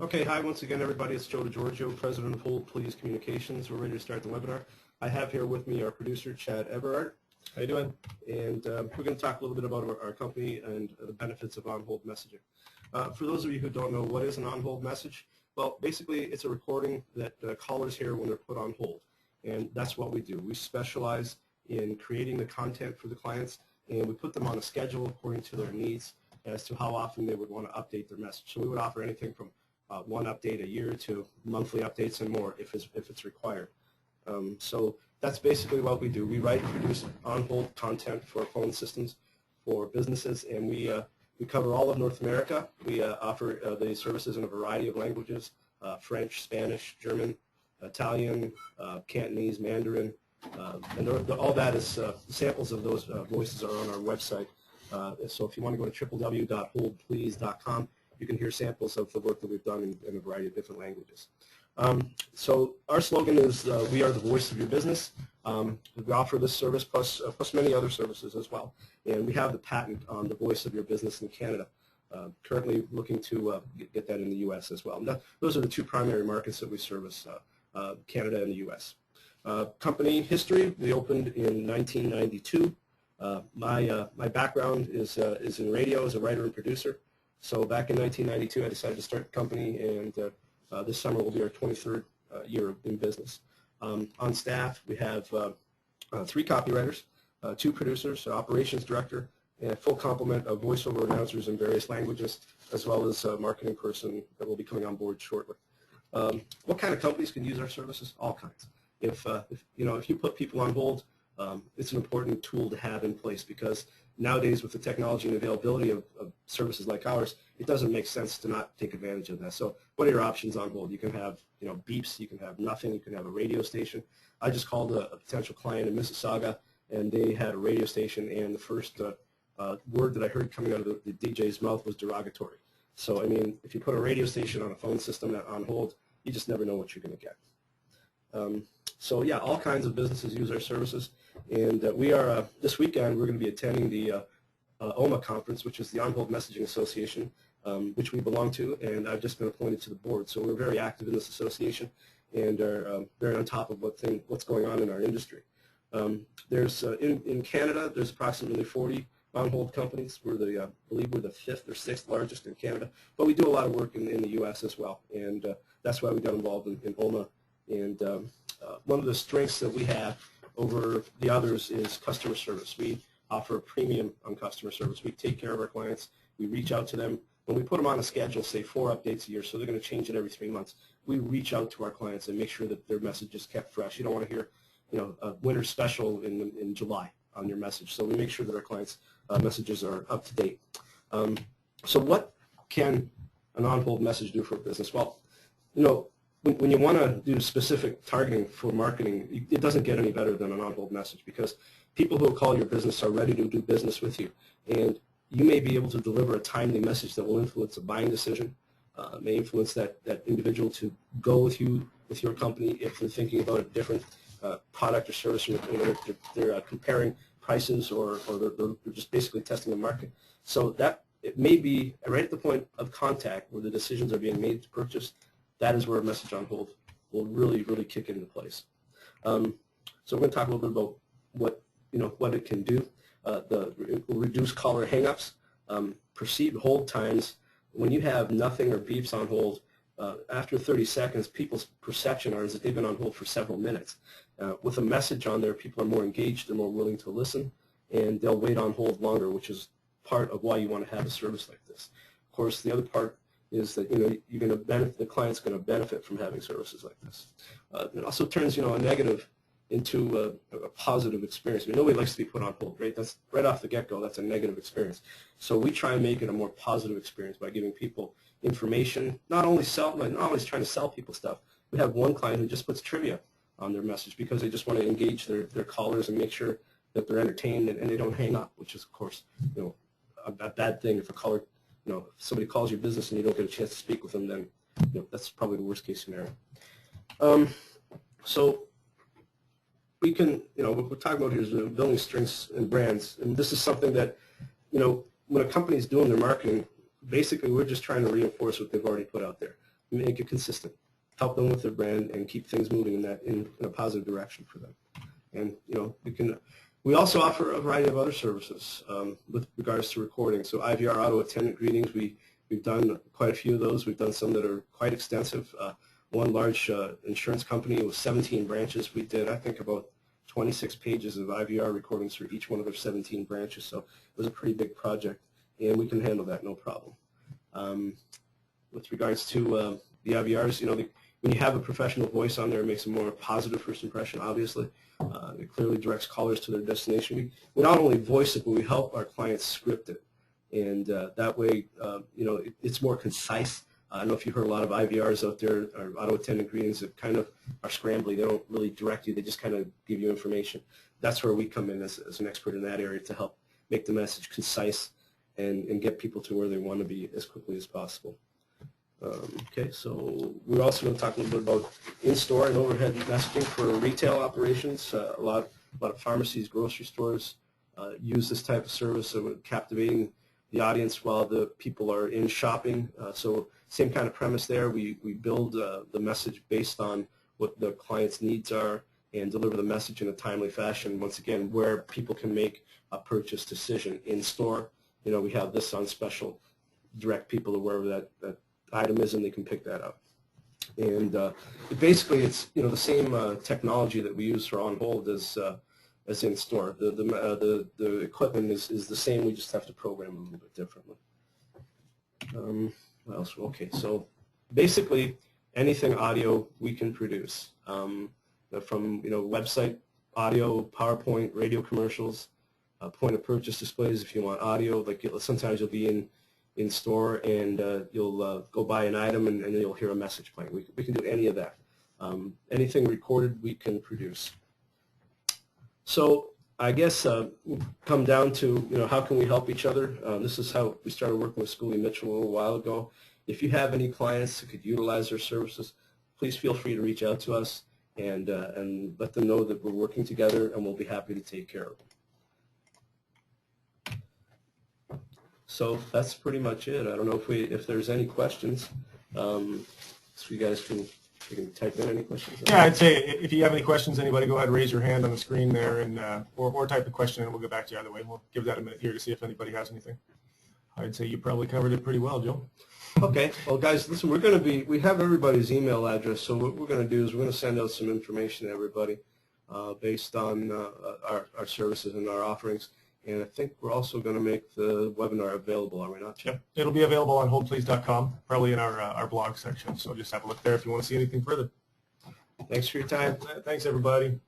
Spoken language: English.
Okay, hi once again everybody, it's Joe DiGiorgio, President of Hold Please Communications. We're ready to start the webinar. I have here with me our producer, Chad Everard. How you doing? And we're going to talk a little bit about our company and the benefits of on-hold messaging. For those of you who don't know what is an on-hold message, well, basically it's a recording that callers hear when they're put on hold. And that's what we do. We specialize in creating the content for the clients, and we put them on a schedule according to their needs as to how often they would want to update their message. So we would offer anything from one update a year to monthly updates and more if it's required. So that's basically what we do. We write and produce on-hold content for phone systems for businesses, and we cover all of North America. We offer the services in a variety of languages, French, Spanish, German, Italian, Cantonese, Mandarin, and all that is samples of those voices are on our website. So if you want to go to www.holdplease.com, you can hear samples of the work that we've done in a variety of different languages. So our slogan is, we are the voice of your business. We offer this service plus many other services as well. And we have the patent on the voice of your business in Canada. Currently looking to get that in the U.S. as well. And those are the two primary markets that we service, Canada and the U.S. Company history, we opened in 1992. My background is in radio as a writer and producer. So back in 1992, I decided to start the company, and this summer will be our 23rd year in business. On staff, we have 3 copywriters, 2 producers, an operations director, and a full complement of voiceover announcers in various languages, as well as a marketing person that will be coming on board shortly. What kind of companies can use our services? All kinds. If you put people on hold, it's an important tool to have in place, because nowadays with the technology and availability of services like ours, it doesn't make sense to not take advantage of that. So what are your options on hold? You can have beeps, you can have nothing, you can have a radio station. I just called a potential client in Mississauga, and they had a radio station, and the first word that I heard coming out of the DJ's mouth was derogatory. So I mean, if you put a radio station on a phone system on hold, you just never know what you're going to get. So yeah, all kinds of businesses use our services, and we are this weekend we're going to be attending the OHMA conference, which is the On-Hold Messaging Association, which we belong to, and I've just been appointed to the board. So we're very active in this association, and are very on top of what's going on in our industry. There's in Canada, there's approximately 40 on-hold companies. I believe we're the 5th or 6th largest in Canada, but we do a lot of work in the U.S. as well, and that's why we got involved in OHMA. And one of the strengths that we have over the others is customer service. We offer a premium on customer service. We take care of our clients. We reach out to them. When we put them on a schedule, say 4 updates a year, so they're going to change it every 3 months, we reach out to our clients and make sure that their message is kept fresh. You don't want to hear a winter special in July on your message. So we make sure that our clients' messages are up to date. So what can an on-hold message do for a business? Well, when you want to do specific targeting for marketing, it doesn't get any better than an on-hold message, because people who will call your business are ready to do business with you. And you may be able to deliver a timely message that will influence a buying decision, may influence that individual to go with you, with your company, if they're thinking about a different product or service, they're comparing prices, or they're just basically testing the market. So that it may be right at the point of contact where the decisions are being made to purchase. That is where a message on hold will really, really kick into place. So we're going to talk a little bit about what it can do. It will reduce caller hangups, perceived hold times. When you have nothing or beeps on hold, after 30 seconds, people's perception is that they've been on hold for several minutes. With a message on there, people are more engaged, they're more willing to listen, and they'll wait on hold longer, which is part of why you want to have a service like this. Of course, the other part is that you're going to benefit, the client's going to benefit from having services like this. It also turns a negative into a positive experience. I mean, nobody likes to be put on hold, right? That's right off the get-go. That's a negative experience. So we try and make it a more positive experience by giving people information. Not only trying to sell people stuff. We have one client who just puts trivia on their message because they just want to engage their callers and make sure that they're entertained and they don't hang up, which is of course a bad thing. If a caller, if somebody calls your business and you don't get a chance to speak with them, then that's probably the worst case scenario. So we can, what we're talking about here is building strengths and brands, and this is something that, when a company is doing their marketing, basically we're just trying to reinforce what they've already put out there. make it consistent, help them with their brand, and keep things moving in a positive direction for them. And we also offer a variety of other services with regards to recording. So IVR auto attendant greetings, we've done quite a few of those. We've done some that are quite extensive. One large insurance company with 17 branches, we did, I think, about 26 pages of IVR recordings for each one of their 17 branches. So it was a pretty big project, and we can handle that no problem. With regards to the IVRs, when you have a professional voice on there, it makes a more positive first impression, obviously. It clearly directs callers to their destination. We not only voice it, but we help our clients script it. And that way, it's more concise. I don't know if you've heard a lot of IVRs out there, or auto attendant greetings that kind of are scrambly. They don't really direct you. They just kind of give you information. That's where we come in as an expert in that area to help make the message concise and get people to where they want to be as quickly as possible. Okay, so we're also going to talk a little bit about in-store and overhead messaging for retail operations. A lot of pharmacies, grocery stores use this type of service, so captivating the audience while the people are in shopping. So same kind of premise there. We build the message based on what the client's needs are and deliver the message in a timely fashion, once again, where people can make a purchase decision in store. We have this on special, direct people to wherever that item is, and they can pick that up. And basically, it's the same technology that we use for on hold as in store. The equipment is the same. We just have to program it a little bit differently. What else? Okay, so basically anything audio we can produce, from website audio, PowerPoint, radio commercials, point of purchase displays. If you want audio, like sometimes you'll be in store and you'll go buy an item and you'll hear a message playing. We can do any of that. Anything recorded we can produce. So I guess we'll come down to how can we help each other. This is how we started working with Schooley Mitchell a little while ago. If you have any clients that could utilize their services, please feel free to reach out to us and let them know that we're working together, and we'll be happy to take care of them. So that's pretty much it. I don't know if there's any questions. So you guys can type in any questions. Yeah, I'd say if you have any questions, anybody, go ahead and raise your hand on the screen there, and or type the question, and we'll get back to you either way. We'll give that a minute here to see if anybody has anything. I'd say you probably covered it pretty well, Joe. Okay. Well, guys, listen, we have everybody's email address, so what we're going to do is we're going to send out some information to everybody based on our services and our offerings. And I think we're also going to make the webinar available, are we not, Chip? Yep. It'll be available on holdplease.com, probably in our blog section. So just have a look there if you want to see anything further. Thanks for your time. Thanks, everybody.